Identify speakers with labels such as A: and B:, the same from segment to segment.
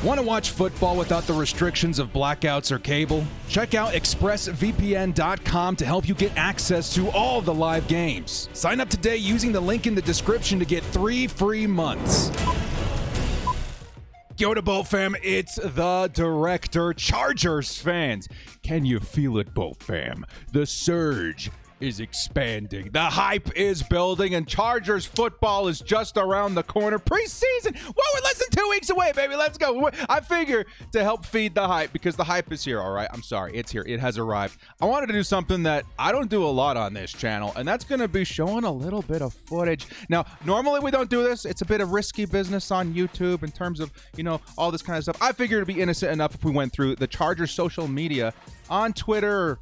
A: Want to watch football without the restrictions of blackouts or cable? Check out expressvpn.com to help you get access to all the live games. Sign up today using the link in the description to get 3 free months. Yo to Bolt fam, it's the director. Chargers fans, can you feel it, Bolt fam? The surge is expanding. The hype is building, and Chargers football is just around the corner. Preseason, whoa, we're less than 2 weeks away, baby. Let's go. I figure to help feed the hype, because the hype is here, all right? I'm sorry, it's here. It has arrived. I wanted to do something that I don't do a lot on this channel, and that's going to be showing a little bit of footage. Now, normally we don't do this. It's a bit of risky business on YouTube in terms of, you know, all this kind of stuff. I figured it'd be innocent enough if we went through the Chargers social media on Twitter,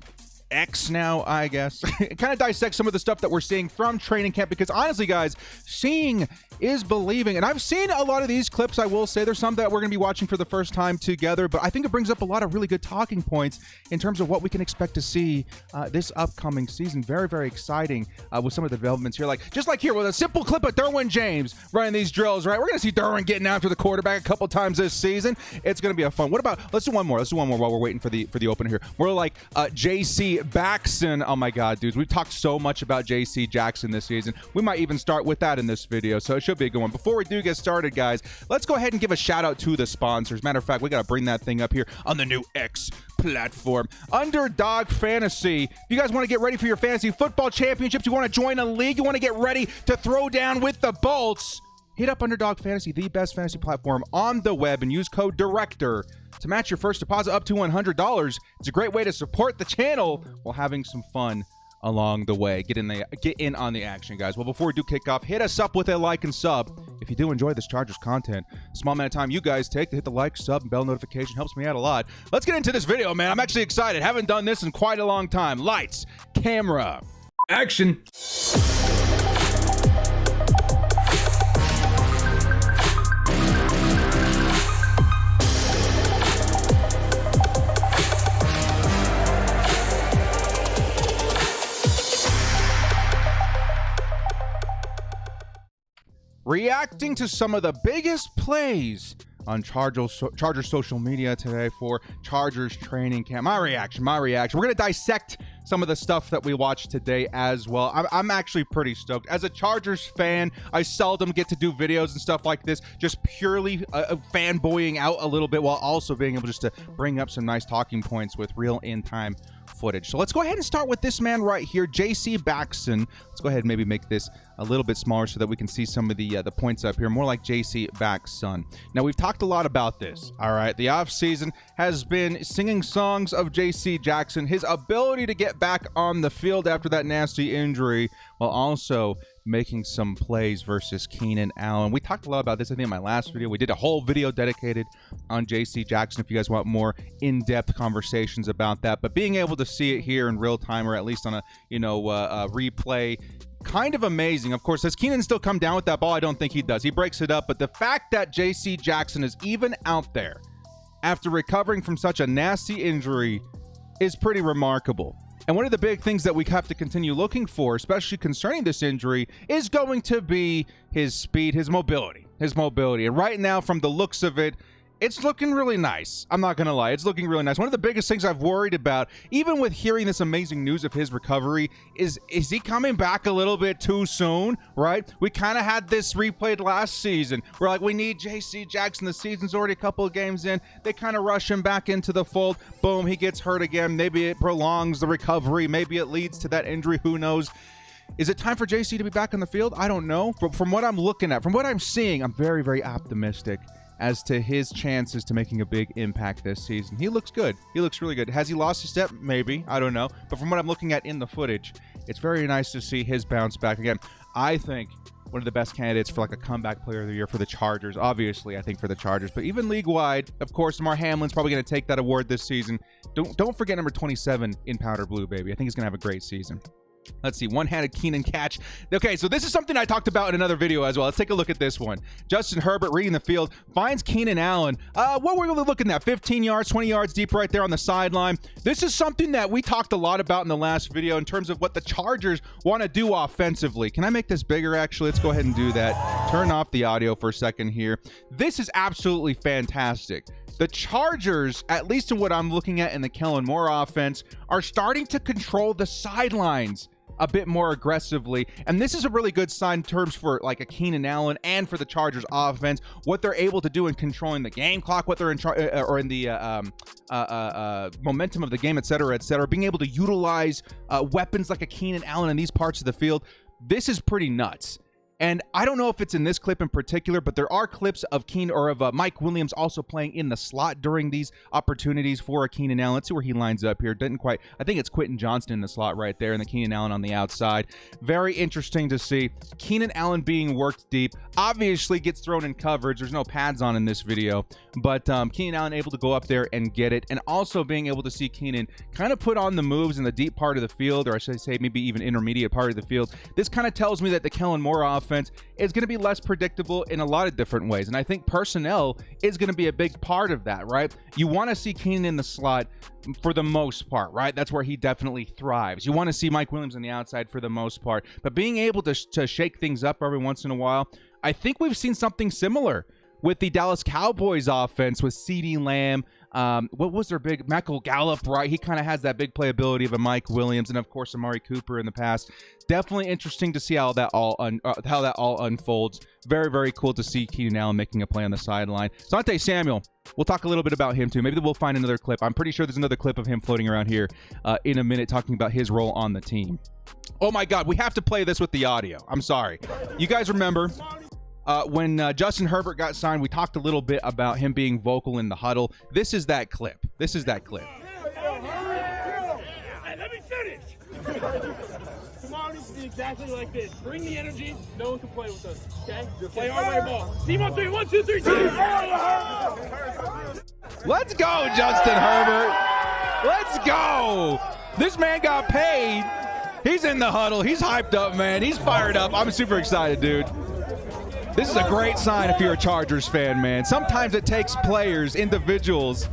A: X now, I guess. Kind of dissect some of the stuff that we're seeing from training camp, because honestly, guys, seeing is believing. And I've seen a lot of these clips. I will say there's some that we're going to be watching for the first time together, but I think it brings up a lot of really good talking points in terms of what we can expect to see this upcoming season. Very, very exciting with some of the developments here. Just like here with a simple clip of Derwin James running these drills, right? We're going to see Derwin getting after the quarterback a couple times this season. It's going to be a fun. What about, let's do one more. Let's do one more while we're waiting for the opener here. We're like JC Jackson. Oh my God, dudes. We've talked so much about JC Jackson this season. We might even start with that in this video, so it should be a good one. Before we do get started, guys, let's go ahead and give a shout out to the sponsors. Matter of fact, we got to bring that thing up here on the new X platform. Underdog Fantasy. If you guys want to get ready for your fantasy football championships, you want to join a league, you want to get ready to throw down with the Bolts, hit up Underdog Fantasy, the best fantasy platform on the web, and use code DIRECTOR to match your first deposit up to $100. It's a great way to support the channel while having some fun along the way. Get in on the action, guys. Well, before we do kick off, hit us up with a like and sub. If you do enjoy this Chargers content, small amount of time you guys take to hit the like, sub, and bell notification helps me out a lot. Let's get into this video, man. I'm actually excited. Haven't done this in quite a long time. Lights, camera, action. Reacting to some of the biggest plays on Chargers social media today for Chargers training camp. My reaction. We're going to dissect some of the stuff that we watched today as well. I'm actually pretty stoked. As a Chargers fan, I seldom get to do videos and stuff like this, just purely fanboying out a little bit while also being able just to bring up some nice talking points with real in-time footage. So let's go ahead and start with this man right here, JC Jackson. Let's go ahead and maybe make this a little bit smaller so that we can see some of the points up here, more like JC Jackson. Now, we've talked a lot about this, all right? The offseason has been singing songs of JC Jackson, his ability to get back on the field after that nasty injury, while also making some plays versus Keenan Allen. We talked a lot about this, I think, in my last video. We did a whole video dedicated on JC Jackson if you guys want more in-depth conversations about that. But being able to see it here in real time, or at least on a, replay, kind of amazing. Of course, does Keenan still come down with that ball? I don't think he does. He breaks it up. But the fact that JC Jackson is even out there after recovering from such a nasty injury is pretty remarkable. And one of the big things that we have to continue looking for, especially concerning this injury, is going to be his speed, his mobility. And right now, from the looks of it, it's looking really nice. I'm not going to lie. It's looking really nice. One of the biggest things I've worried about, even with hearing this amazing news of his recovery, is he coming back a little bit too soon, right? We kind of had this replayed last season. We're like, we need JC Jackson. The season's already a couple of games in. They kind of rush him back into the fold. Boom, he gets hurt again. Maybe it prolongs the recovery. Maybe it leads to that injury. Who knows? Is it time for JC to be back on the field? I don't know. But from what I'm looking at, from what I'm seeing, I'm very, very optimistic as to his chances to making a big impact this season. He looks good. He looks really good. Has he lost his step? Maybe. I don't know. But from what I'm looking at in the footage, it's very nice to see his bounce back again. I think one of the best candidates for like a comeback player of the year for the Chargers. Obviously, I think for the Chargers, but even league-wide, of course, Damar Hamlin's probably going to take that award this season. Don't forget number 27 in powder blue, baby. I think he's going to have a great season. Let's see, one-handed Keenan catch. Okay, so this is something I talked about in another video as well. Let's take a look at this one. Justin Herbert reading the field, finds Keenan Allen. What we're looking at, 15 yards, 20 yards deep right there on the sideline. This is something that we talked a lot about in the last video in terms of what the Chargers want to do offensively. Can I make this bigger, actually? Let's go ahead and do that. Turn off the audio for a second here. This is absolutely fantastic. The Chargers, at least in what I'm looking at in the Kellen Moore offense, are starting to control the sidelines a bit more aggressively, and this is a really good sign in terms for like a Keenan Allen and for the Chargers offense, what they're able to do in controlling the game clock, what they're in or in the momentum of the game, etc., being able to utilize weapons like a Keenan Allen in these parts of the field. This is pretty nuts. And I don't know if it's in this clip in particular, but there are clips of Mike Williams also playing in the slot during these opportunities for a Keenan Allen. Let's see where he lines up here. Didn't quite. I think it's Quentin Johnston in the slot right there, and the Keenan Allen on the outside. Very interesting to see. Keenan Allen being worked deep. Obviously gets thrown in coverage. There's no pads on in this video, but Keenan Allen able to go up there and get it, and also being able to see Keenan kind of put on the moves in the deep part of the field, or I should say maybe even intermediate part of the field. This kind of tells me that the Kellen Moore offense is going to be less predictable in a lot of different ways, and I think personnel is going to be a big part of that, right? You want to see Keenan in the slot for the most part, right? That's where he definitely thrives. You want to see Mike Williams on the outside for the most part, but being able to shake things up every once in a while, I think we've seen something similar with the Dallas Cowboys offense with CeeDee Lamb. What was their big Michael Gallup, right? He kind of has that big playability of a Mike Williams, and of course Amari Cooper in the past. Definitely interesting to see how that all unfolds. Very, very cool to see Keenan Allen making a play on the sideline. Asante Samuel, we'll talk a little bit about him too. Maybe we'll find another clip. I'm pretty sure there's another clip of him floating around here in a minute talking about his role on the team. Oh my God, we have to play this with the audio. I'm sorry. You guys remember when Justin Herbert got signed, we talked a little bit about him being vocal in the huddle. This is that clip. This is that clip.
B: Hey, let me finish. Tomorrow needs to be exactly like this. Bring the energy. No one can play with us. Okay? Play our way ball. Team on three. 1, 2, 3.
A: Let's go, Justin Herbert. Let's go. This man got paid. He's in the huddle. He's hyped up, man. He's fired up. I'm super excited, dude. This is a great sign if you're a Chargers fan, man. Sometimes it takes players, individuals,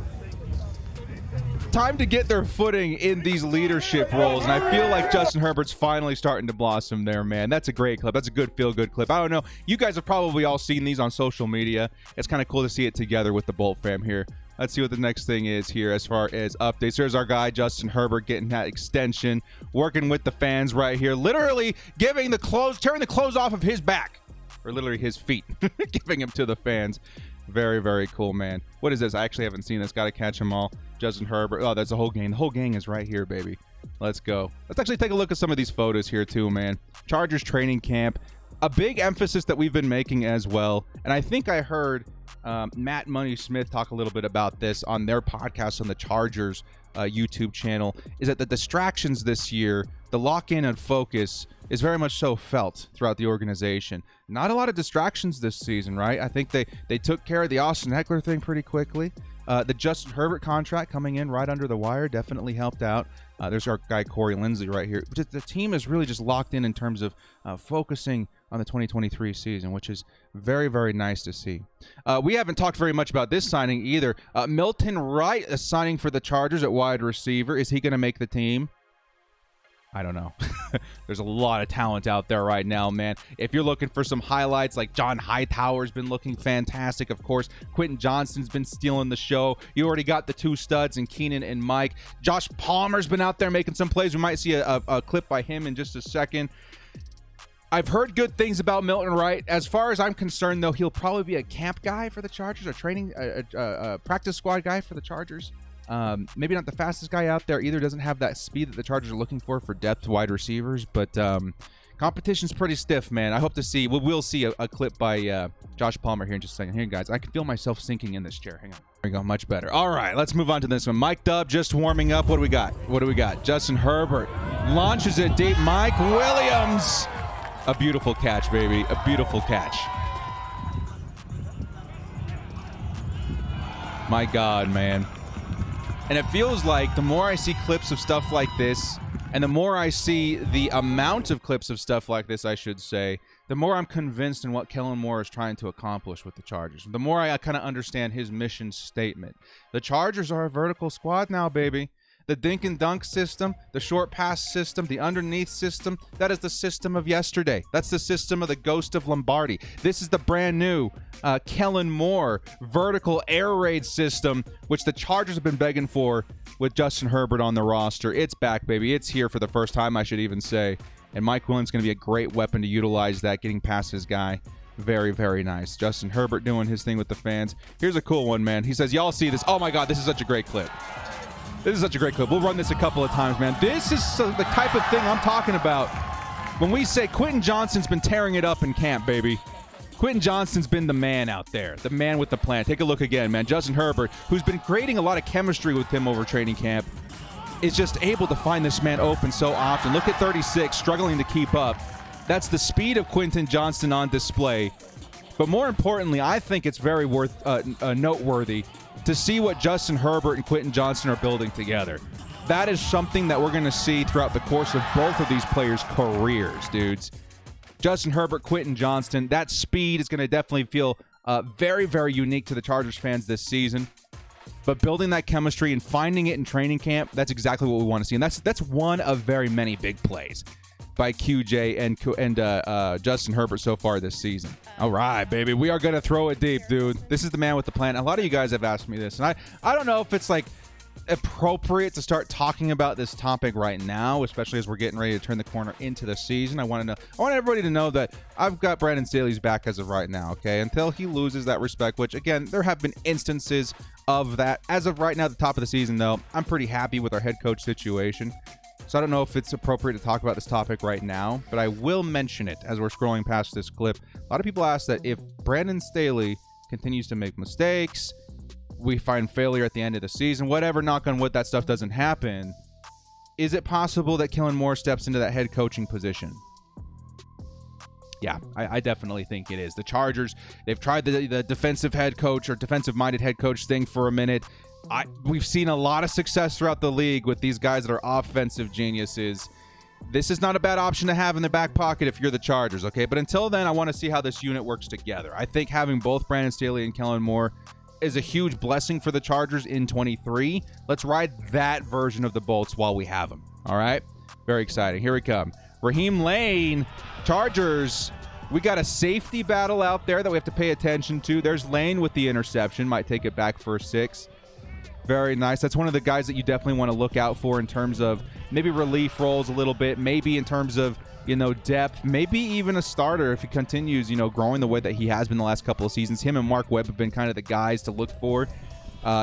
A: time to get their footing in these leadership roles, and I feel like Justin Herbert's finally starting to blossom there, man. That's a great clip. That's a good feel-good clip. I don't know. You guys have probably all seen these on social media. It's kind of cool to see it together with the Bolt fam here. Let's see what the next thing is here as far as updates. There's our guy, Justin Herbert, getting that extension, working with the fans right here, literally giving the clothes, tearing the clothes off of his back. Or literally his feet, giving him to the fans. Very, very cool, man. What is this? I actually haven't seen this. Got to catch them all. Justin Herbert. Oh, that's the whole gang. The whole gang is right here, baby. Let's go. Let's actually take a look at some of these photos here, too, man. Chargers training camp. A big emphasis that we've been making as well. And I think I heard Matt Money Smith talk a little bit about this on their podcast on the Chargers YouTube channel, is that the distractions this year, the lock-in and focus is very much so felt throughout the organization. Not a lot of distractions this season, right? I think they took care of the Austin Eckler thing pretty quickly. The Justin Herbert contract coming in right under the wire definitely helped out. There's our guy Corey Linsley right here. The team is really just locked in terms of focusing on the 2023 season, which is very, very nice to see. We haven't talked very much about this signing either. Milton Wright, a signing for the Chargers at wide receiver. Is he going to make the team? I don't know. There's a lot of talent out there right now, man. If you're looking for some highlights, like John Hightower's been looking fantastic. Of course, Quentin Johnston's been stealing the show. You already got the two studs in Keenan and Mike. Josh Palmer's been out there making some plays. We might see a clip by him in just a second. I've heard good things about Milton Wright. As far as I'm concerned, though, he'll probably be a camp guy for the Chargers, a practice squad guy for the Chargers. Maybe not the fastest guy out there either. Doesn't have that speed that the Chargers are looking for depth wide receivers, but competition's pretty stiff, man. I hope to see, we'll see a clip by Josh Palmer here in just a second. Here, guys, I can feel myself sinking in this chair. Hang on. There we go, much better. All right, let's move on to this one. Mike Dubb just warming up. What do we got? What do we got? Justin Herbert launches it deep. Mike Williams. A beautiful catch, baby. A beautiful catch. My God, man. And it feels like the more I see clips of stuff like this, And the more I see the amount of clips of stuff like this, I should say, the more I'm convinced in what Kellen Moore is trying to accomplish with the Chargers. The more I kind of understand his mission statement. The Chargers are a vertical squad now, baby. The dink and dunk system, the short pass system, the underneath system, that is the system of yesterday. That's the system of the ghost of Lombardi. This is the brand new Kellen Moore vertical air raid system, which the Chargers have been begging for with Justin Herbert on the roster. It's back, baby. It's here for the first time, I should even say. And Mike Williams is going to be a great weapon to utilize that, getting past his guy. Very, very nice. Justin Herbert doing his thing with the fans. Here's a cool one, man. He says, y'all see this. Oh, my God, this is such a great clip. This is such a great clip. We'll run this a couple of times, man. This is the type of thing I'm talking about when we say Quentin Johnston's been tearing it up in camp, baby. Quentin Johnston's been the man out there, the man with the plan. Take a look again, man. Justin Herbert, who's been creating a lot of chemistry with him over training camp, is just able to find this man open so often. Look at 36, struggling to keep up. That's the speed of Quentin Johnston on display. But more importantly, I think it's very noteworthy to see what Justin Herbert and Quentin Johnston are building together. That is something that we're going to see throughout the course of both of these players' careers, dudes. Justin Herbert, Quentin Johnston, that speed is going to definitely feel very, very unique to the Chargers fans this season. But building that chemistry and finding it in training camp, that's exactly what we want to see. And that's one of very many big plays by QJ and Justin Herbert so far this season. All right, baby. We are going to throw it deep, dude. This is the man with the plan. A lot of you guys have asked me this, and I don't know if it's like appropriate to start talking about this topic right now, especially as we're getting ready to turn the corner into the season. I want everybody to know that I've got Brandon Staley's back as of right now, okay? Until he loses that respect, which, again, there have been instances of that. As of right now, at the top of the season, though, I'm pretty happy with our head coach situation. So I don't know if it's appropriate to talk about this topic right now, but I will mention it as we're scrolling past this clip. A lot of people ask that if Brandon Staley continues to make mistakes, we find failure at the end of the season, whatever, knock on wood, that stuff doesn't happen, is it possible that Kellen Moore steps into that head coaching position? Yeah, I definitely think it is. The Chargers, they've tried the defensive head coach or defensive-minded head coach thing for a minute. We've seen a lot of success throughout the league with these guys that are offensive geniuses. This is not a bad option to have in the back pocket if you're the Chargers, okay? But until then, I want to see how this unit works together. I think having both Brandon Staley and Kellen Moore is a huge blessing for the Chargers in 23. Let's ride that version of the Bolts while we have them, all right? Very exciting. Here we come. Raheem Lane, Chargers. We got a safety battle out there that we have to pay attention to. There's Lane with the interception. Might take it back for a 6. Very nice. That's one of the guys that you definitely want to look out for in terms of maybe relief roles a little bit, maybe in terms of, depth, maybe even a starter if he continues, growing the way that he has been the last couple of seasons. Him and Mark Webb have been kind of the guys to look for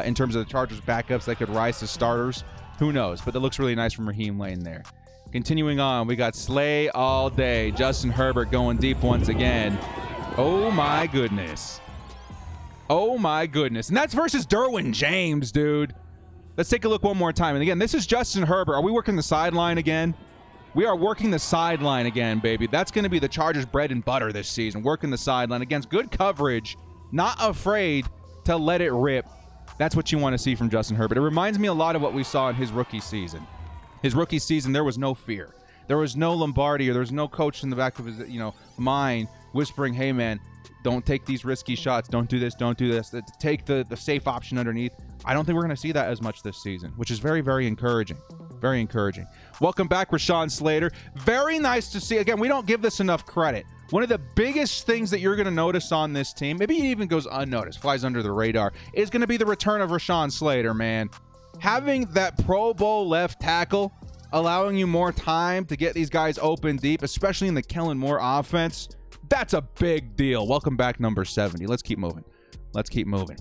A: in terms of the Chargers backups that could rise to starters. Who knows? But that looks really nice from Raheem Lane there. Continuing on, we got Slay all day. Justin Herbert going deep once again. Oh, my goodness. Oh, my goodness. And that's versus Derwin James, dude. Let's take a look one more time. And again, this is Justin Herbert. Are we working the sideline again? We are working the sideline again, baby. That's going to be the Chargers' bread and butter this season. Working the sideline against good coverage. Not afraid to let it rip. That's what you want to see from Justin Herbert. It reminds me a lot of what we saw in his rookie season. His rookie season, there was no fear. There was no Lombardi, or there was no coach in the back of his, mind whispering, hey, man, don't take these risky shots. Don't do this. Don't do this. Take the safe option underneath. I don't think we're going to see that as much this season, which is very, very encouraging. Very encouraging. Welcome back, Rashawn Slater. Very nice to see. Again, we don't give this enough credit. One of the biggest things that you're going to notice on this team, maybe it even goes unnoticed, flies under the radar, is going to be the return of Rashawn Slater, man. Having that Pro Bowl left tackle, allowing you more time to get these guys open deep, especially in the Kellen Moore offense, that's a big deal. Welcome back, number 70. Let's keep moving. Let's keep moving.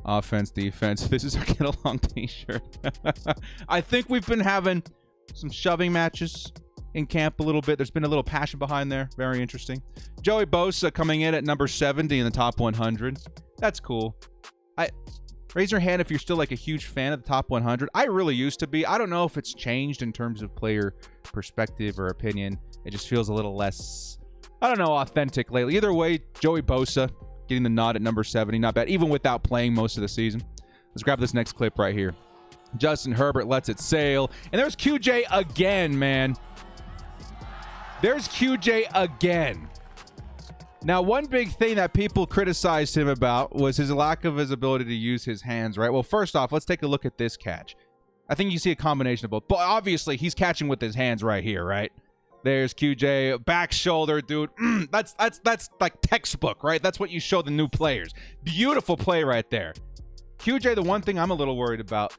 A: Offense, defense. This is our get along t-shirt. I think we've been having some shoving matches in camp a little bit. There's been a little passion behind there. Very interesting. Joey Bosa coming in at number 70 in the top 100. That's cool. Raise your hand if you're still like a huge fan of the top 100. I really used to be. I don't know if it's changed in terms of player perspective or opinion. It just feels a little less, I don't know, authentic lately. Either way, Joey Bosa getting the nod at number 70. Not bad, even without playing most of the season. Let's grab this next clip right here. Justin Herbert lets it sail. And there's QJ again, man. There's QJ again. Now, one big thing that people criticized him about was his lack of his ability to use his hands, right? Well, first off, let's take a look at this catch. I think you see a combination of both. But obviously, he's catching with his hands right here, right? There's QJ, back shoulder, dude. That's like textbook, right? That's what you show the new players. Beautiful play right there. QJ, the one thing I'm a little worried about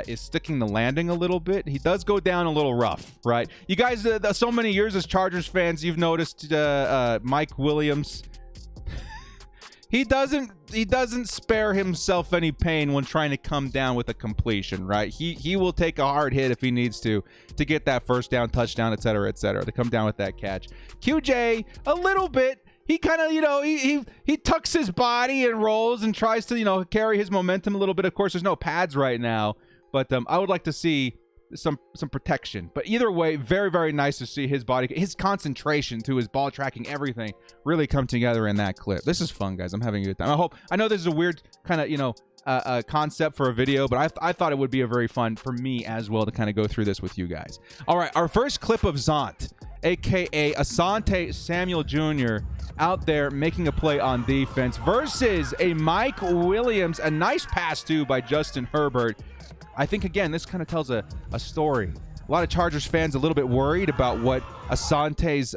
A: is sticking the landing a little bit. He does go down a little rough, right? You guys, so many years as Chargers fans, you've noticed Mike Williams. He doesn't spare himself any pain when trying to come down with a completion, right? He will take a hard hit if he needs to get that first down, touchdown, et cetera, to come down with that catch. QJ, a little bit. He kind of, he tucks his body and rolls and tries to, carry his momentum a little bit. Of course, there's no pads right now, but I would like to see some protection. But either way, very, very nice to see his body, his concentration to his ball tracking, everything really come together in that clip. This is fun, guys. I'm having a good time. I know this is a weird kind of, concept for a video, but I thought it would be a very fun for me as well to kind of go through this with you guys. All right, our first clip of Zont, aka Asante Samuel Jr., out there making a play on defense versus a Mike Williams. A nice pass too by Justin Herbert. I think, again, this kind of tells a story. A lot of Chargers fans a little bit worried about what Asante's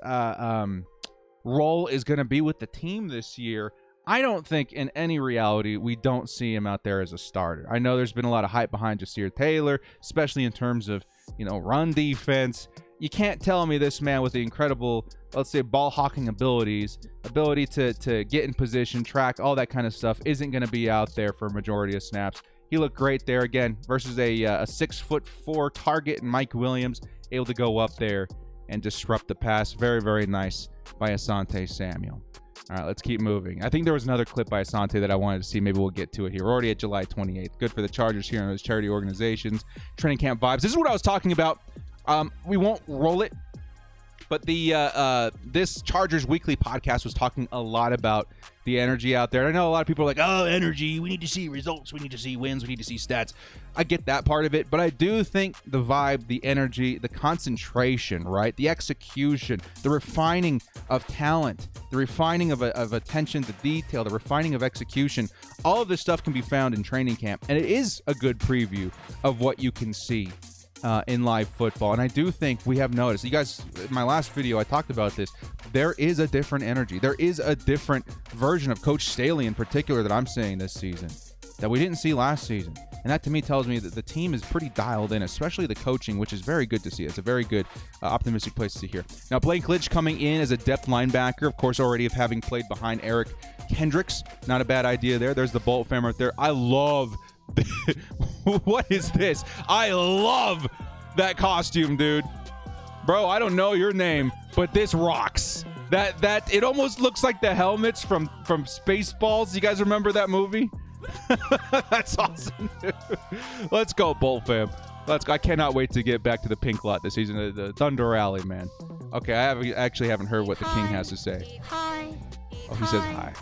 A: role is going to be with the team this year. I don't think in any reality we don't see him out there as a starter. I know there's been a lot of hype behind Jasir Taylor, especially in terms of, run defense. You can't tell me this man with the incredible, let's say, ball hawking ability to get in position, track, all that kind of stuff isn't going to be out there for a majority of snaps. He looked great there again versus a 6'4" target and Mike Williams able to go up there and disrupt the pass. Very, very nice by Asante Samuel. All right, let's keep moving. I think there was another clip by Asante that I wanted to see. Maybe we'll get to it here. We're already at July 28th. Good for the Chargers here and those charity organizations. Training camp vibes. This is what I was talking about. We won't roll it, but this Chargers Weekly podcast was talking a lot about the energy out there. And I know a lot of people are like, oh, energy, we need to see results, we need to see wins, we need to see stats. I get that part of it, but I do think the vibe, the energy, the concentration, right? The execution, the refining of talent, the refining of attention to detail, the refining of execution, all of this stuff can be found in training camp. And it is a good preview of what you can see in live football. And I do think we have noticed, you guys, in my last video, I talked about this. There is a different energy. There is a different version of Coach Staley in particular that I'm seeing this season that we didn't see last season. And that to me tells me that the team is pretty dialed in, especially the coaching, which is very good to see. It's a very good, optimistic place to see here. Now, Blake Lidge coming in as a depth linebacker, of course, already having played behind Eric Kendricks. Not a bad idea there. There's the Bolt fam right there. I love what is this? I love that costume, dude. Bro, I don't know your name, but this rocks. That it almost looks like the helmets from Spaceballs. You guys remember that movie? That's awesome, dude. Let's go, Bolt fam. Let's go. I cannot wait to get back to the pink lot this season, the Thunder Alley, man. Okay, I actually haven't heard what the king has to say.
C: Hi.
A: Oh, he says hi.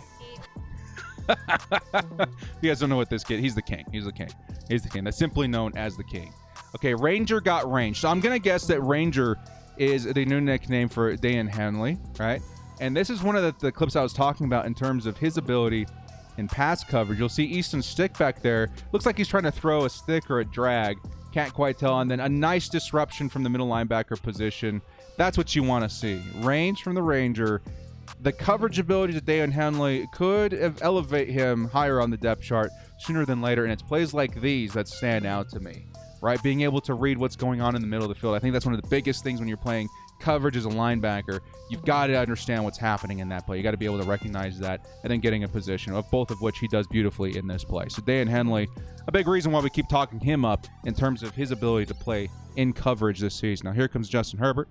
A: You guys don't know what this kid, he's the king. He's the king. He's the king. That's simply known as the king. Okay, Ranger got range. So I'm going to guess that Ranger is the new nickname for Dan Henley, right? And this is one of the clips I was talking about in terms of his ability in pass coverage. You'll see Easton's stick back there. Looks like he's trying to throw a stick or a drag. Can't quite tell. And then a nice disruption from the middle linebacker position. That's what you want to see. Range from the Ranger. The coverage ability to Dan Henley could elevate him higher on the depth chart sooner than later, and it's plays like these that stand out to me, right? Being able to read what's going on in the middle of the field. I think that's one of the biggest things when you're playing coverage as a linebacker. You've got to understand what's happening in that play. You got to be able to recognize that and then getting a position, of both of which he does beautifully in this play. So Dan Henley, a big reason why we keep talking him up in terms of his ability to play in coverage this season. Now here comes Justin Herbert.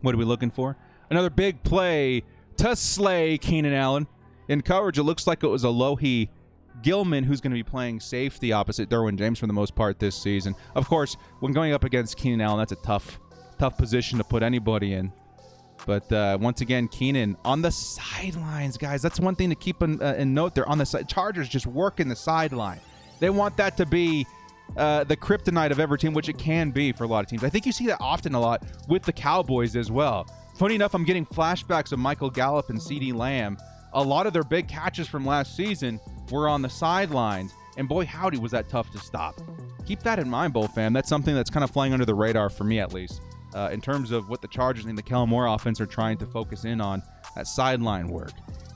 A: What are we looking for? Another big play to slay Keenan Allen. In coverage, it looks like it was Alohi Gilman who's going to be playing safety opposite Derwin James for the most part this season. Of course, when going up against Keenan Allen, that's a tough position to put anybody in. But once again, Keenan on the sidelines, guys. That's one thing to keep in note there. On the side, Chargers just working the sideline. They want that to be the kryptonite of every team, which it can be for a lot of teams. I think you see that often a lot with the Cowboys as well. Funny enough, I'm getting flashbacks of Michael Gallup and CeeDee Lamb. A lot of their big catches from last season were on the sidelines, and boy, howdy, was that tough to stop. Keep that in mind, Bull fam. That's something that's kind of flying under the radar for me, at least, in terms of what the Chargers and the Kellen Moore offense are trying to focus in on, that sideline work.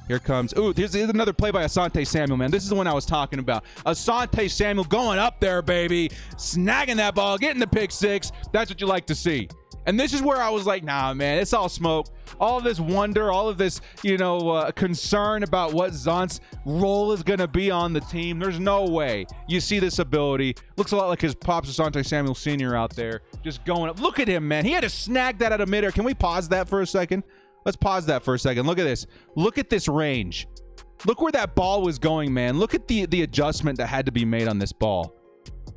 A: Here comes, here's another play by Asante Samuel, man. This is the one I was talking about. Asante Samuel going up there, baby, snagging that ball, getting the pick six. That's what you like to see. And this is where I was like, nah, man, it's all smoke. All of this wonder, all of this, concern about what Zont's role is going to be on the team. There's no way you see this ability. Looks a lot like his pops, Asante Samuel Sr. out there, just going up. Look at him, man. He had to snag that out of midair. Can we pause that for a second? Let's pause that for a second. Look at this. Look at this range. Look where that ball was going, man. Look at the adjustment that had to be made on this ball.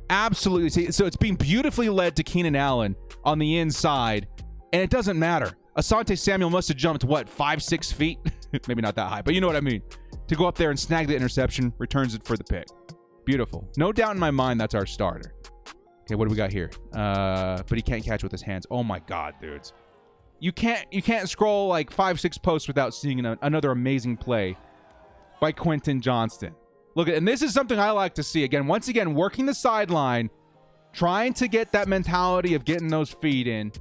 A: Absolutely. So it's being beautifully led to Keenan Allen on the inside, and it doesn't matter. Asante Samuel must have jumped, 5-6 feet? Maybe not that high, but you know what I mean. To go up there and snag the interception, returns it for the pick. Beautiful. No doubt in my mind that's our starter. Okay, what do we got here? But he can't catch with his hands. Oh my God, dudes. You can't scroll like 5-6 posts without seeing another amazing play by Quentin Johnston. Look, and this is something I like to see. Once again, working the sideline, trying to get that mentality of getting those feet in,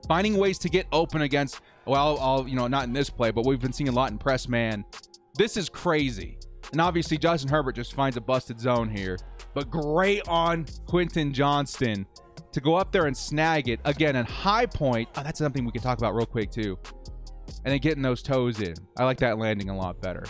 A: finding ways to get open against, not in this play, but we've been seeing a lot in press man. This is crazy. And obviously, Justin Herbert just finds a busted zone here. But great on Quentin Johnston to go up there and snag it. Again, at high point. Oh, that's something we can talk about real quick, too. And then getting those toes in. I like that landing a lot better.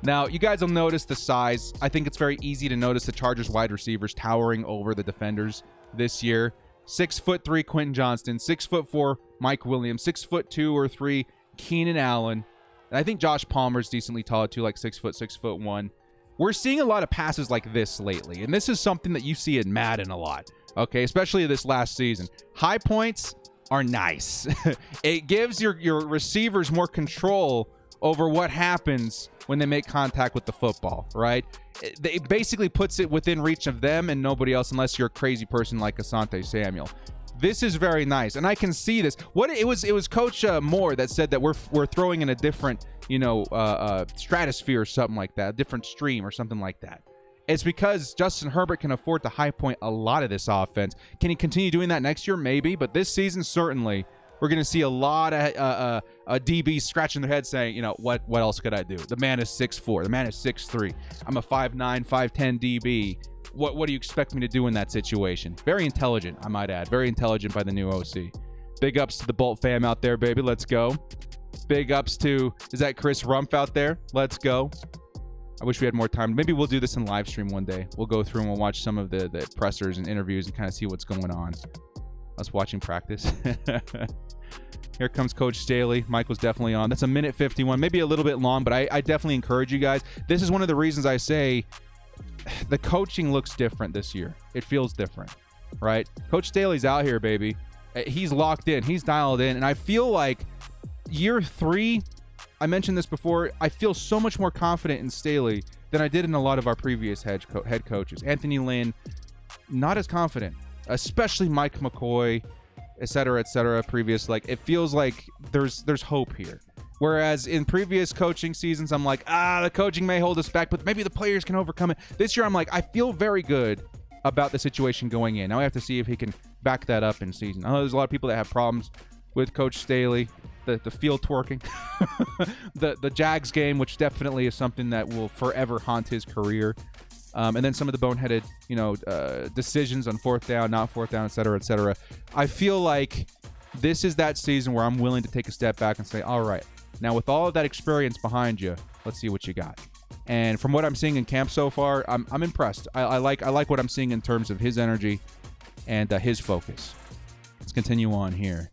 A: Now, you guys will notice the size. I think it's very easy to notice the Chargers wide receivers towering over the defenders this year. 6'3" Quentin Johnston, 6'4" Mike Williams, 6'2" or 3" Keenan Allen. And I think Josh Palmer's decently tall too, like 6'1". We're seeing a lot of passes like this lately, and this is something that you see in Madden a lot. Okay, especially this last season. High points are nice. It gives your receivers more control over what happens when they make contact with the football, right? It basically puts it within reach of them and nobody else, unless you're a crazy person like Asante Samuel. This is very nice, and I can see this. It was Coach Moore that said that we're throwing in a different, stratosphere or something like that, a different stream or something like that. It's because Justin Herbert can afford to high point a lot of this offense. Can he continue doing that next year? Maybe, but this season certainly. We're going to see a lot of DBs scratching their head saying, what else could I do? The man is 6'4". The man is 6'3". I'm a 5'9", 5'10" DB. What do you expect me to do in that situation? Very intelligent, I might add. Very intelligent by the new OC. Big ups to the Bolt fam out there, baby. Let's go. Big ups to, is that Chris Rumpf out there? Let's go. I wish we had more time. Maybe we'll do this in live stream one day. We'll go through and we'll watch some of the pressers and interviews and kind of see what's going on. Us watching practice. Here comes Coach Staley. Michael's definitely on. That's a minute 51, maybe a little bit long, but I definitely encourage you guys. This is one of the reasons I say the coaching looks different this year. It feels different, right? Coach Staley's out here, baby. He's locked in. He's dialed in. And I feel like year 3, I mentioned this before, I feel so much more confident in Staley than I did in a lot of our previous head coaches. Anthony Lynn, not as confident, especially Mike McCoy, et cetera, previous. Like, it feels like there's hope here. Whereas in previous coaching seasons, I'm like, the coaching may hold us back, but maybe the players can overcome it. This year, I'm like, I feel very good about the situation going in. Now I have to see if he can back that up in season. I know there's a lot of people that have problems with Coach Staley, the field twerking, the Jags game, which definitely is something that will forever haunt his career. And then some of the boneheaded, decisions on fourth down, not fourth down, et cetera. I feel like this is that season where I'm willing to take a step back and say, all right, now with all of that experience behind you, let's see what you got. And from what I'm seeing in camp so far, I'm impressed. I like what I'm seeing in terms of his energy and his focus. Let's continue on here.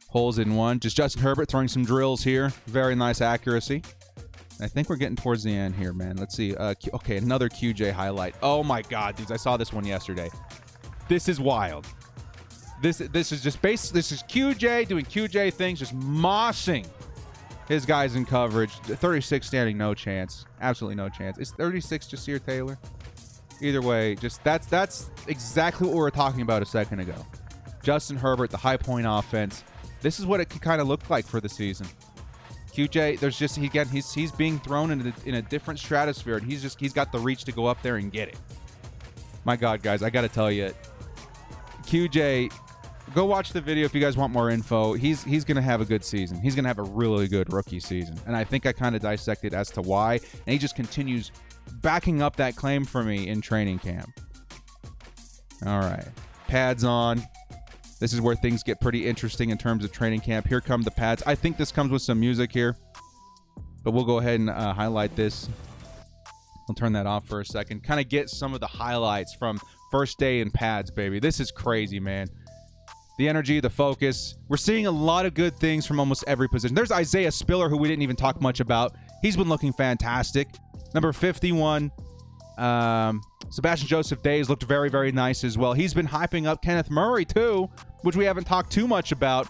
A: Holes in one. Just Justin Herbert throwing some drills here. Very nice accuracy. I think we're getting towards the end here, man. Let's see. Okay, another QJ highlight. Oh my God, dudes! I saw this one yesterday. This is wild. This is just this is QJ doing QJ things, just mossing his guys in coverage. 36 standing, no chance. Absolutely no chance. Is 36 Jasir Taylor? Either way, just that's exactly what we were talking about a second ago. Justin Herbert, the high point offense. This is what it could kind of look like for the season. QJ, there's just he's being thrown in a different stratosphere, and he's got the reach to go up there and get it. My God, guys, I got to tell you, QJ, go watch the video if you guys want more info. He's gonna have a good season. He's gonna have a really good rookie season, and I think I kind of dissected as to why, and he just continues backing up that claim for me in training camp. All right, pads on. This is where things get pretty interesting in terms of training camp. Here come the pads. I think this comes with some music here, but we'll go ahead and highlight this. We'll turn that off for a second. Kind of get some of the highlights from first day in pads, baby. This is crazy, man. The energy, the focus. We're seeing a lot of good things from almost every position. There's Isaiah Spiller, who we didn't even talk much about. He's been looking fantastic. Number 51, Sebastian Joseph Days looked very, very nice as well. He's been hyping up Kenneth Murray, too, which we haven't talked too much about.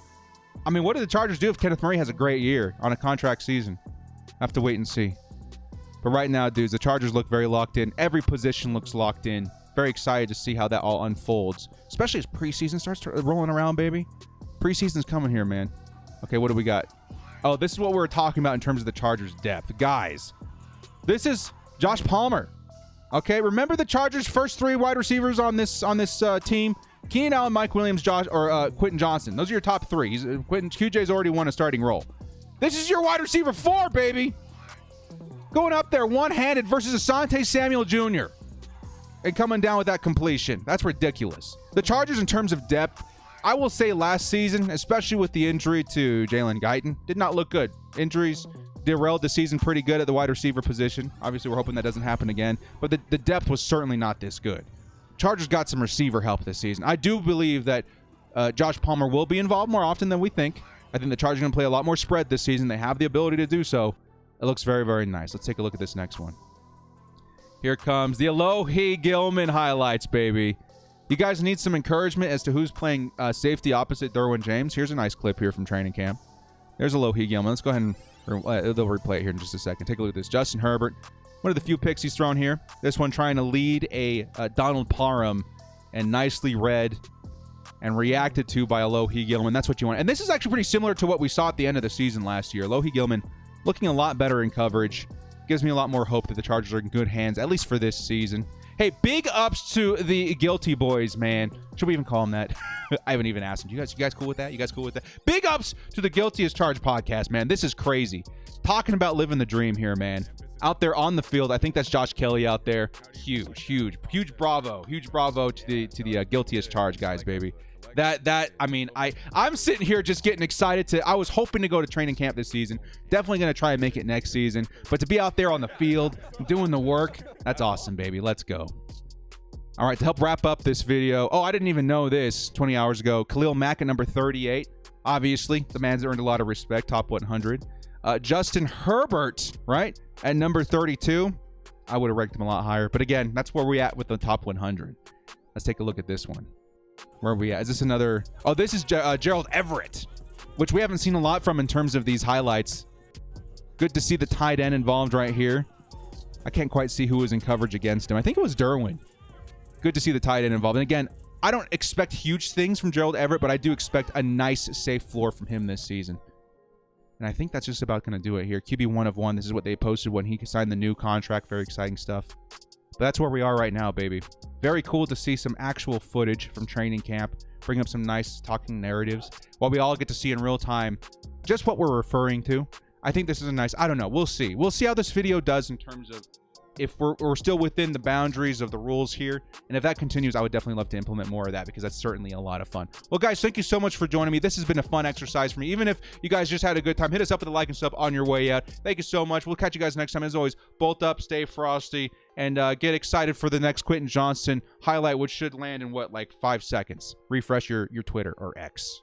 A: I mean, what do the Chargers do if Kenneth Murray has a great year on a contract season? Have to wait and see. But right now, dudes, the Chargers look very locked in. Every position looks locked in. Very excited to see how that all unfolds, especially as preseason starts rolling around, baby. Preseason's coming here, man. Okay, what do we got? Oh, this is what we were talking about in terms of the Chargers' depth. Guys, this is Josh Palmer. Okay, remember the Chargers' first 3 wide receivers on this team? Keenan Allen, Mike Williams, Quentin Johnson. Those are your top 3. QJ's already won a starting role. This is your wide receiver 4, baby. Going up there one-handed versus Asante Samuel Jr. and coming down with that completion. That's ridiculous. The Chargers, in terms of depth, I will say last season, especially with the injury to Jalen Guyton, did not look good. Injuries derailed the season pretty good at the wide receiver position. Obviously, we're hoping that doesn't happen again. But the depth was certainly not this good. Chargers got some receiver help this season. I do believe that Josh Palmer will be involved more often than we think. I think the Chargers are going to play a lot more spread this season. They have the ability to do so. It looks very, very nice. Let's take a look at this next one. Here comes the Alohi Gilman highlights, baby. You guys need some encouragement as to who's playing safety opposite Derwin James. Here's a nice clip here from training camp. There's Alohi Gilman. Let's go ahead and they'll replay it here in just a second. Take a look at this. Justin Herbert, one of the few picks he's thrown here. This one trying to lead a Donald Parham, and nicely read and reacted to by Alohi Gilman. That's what you want. And this is actually pretty similar to what we saw at the end of the season last year. Alohi Gilman looking a lot better in coverage. Gives me a lot more hope that the Chargers are in good hands, at least for this season. Hey, big ups to the Guilty Boys, man. Should we even call them that? I haven't even asked them. You guys cool with that? You guys cool with that? Big ups to the Guilty as Charged podcast, man. This is crazy. Talking about living the dream here, man. Out there on the field, I think that's Josh Kelly out there. Huge bravo. Huge bravo to the Guilty as Charged guys, baby. I mean, I'm sitting here just getting excited I was hoping to go to training camp this season. Definitely going to try and make it next season. But to be out there on the field, doing the work, that's awesome, baby. Let's go. All right, to help wrap up this video. Oh, I didn't even know this 20 hours ago. Khalil Mack at number 38. Obviously, the man's earned a lot of respect, top 100. Justin Herbert, right, at number 32. I would have ranked him a lot higher. But again, that's where we're at with the top 100. Let's take a look at this one. Where are we at? Is this another? Oh, this is Gerald Everett, which we haven't seen a lot from in terms of these highlights. Good to see the tight end involved right here. I can't quite see who was in coverage against him. I think it was Derwin. Good to see the tight end involved. And again, I don't expect huge things from Gerald Everett, but I do expect a nice, safe floor from him this season. And I think that's just about going to do it here. QB 1 of 1. This is what they posted when he signed the new contract. Very exciting stuff. But that's where we are right now, baby. Very cool to see some actual footage from training camp. Bring up some nice talking narratives. While we all get to see in real time just what we're referring to. I think this is a nice... I don't know. We'll see. We'll see how this video does in terms of if we're still within the boundaries of the rules here. And if that continues, I would definitely love to implement more of that because that's certainly a lot of fun. Well, guys, thank you so much for joining me. This has been a fun exercise for me. Even if you guys just had a good time, hit us up with a like and sub on your way out. Thank you so much. We'll catch you guys next time. As always, bolt up, stay frosty, and get excited for the next Quentin Johnson highlight, which should land in, what, like 5 seconds. Refresh your Twitter or X.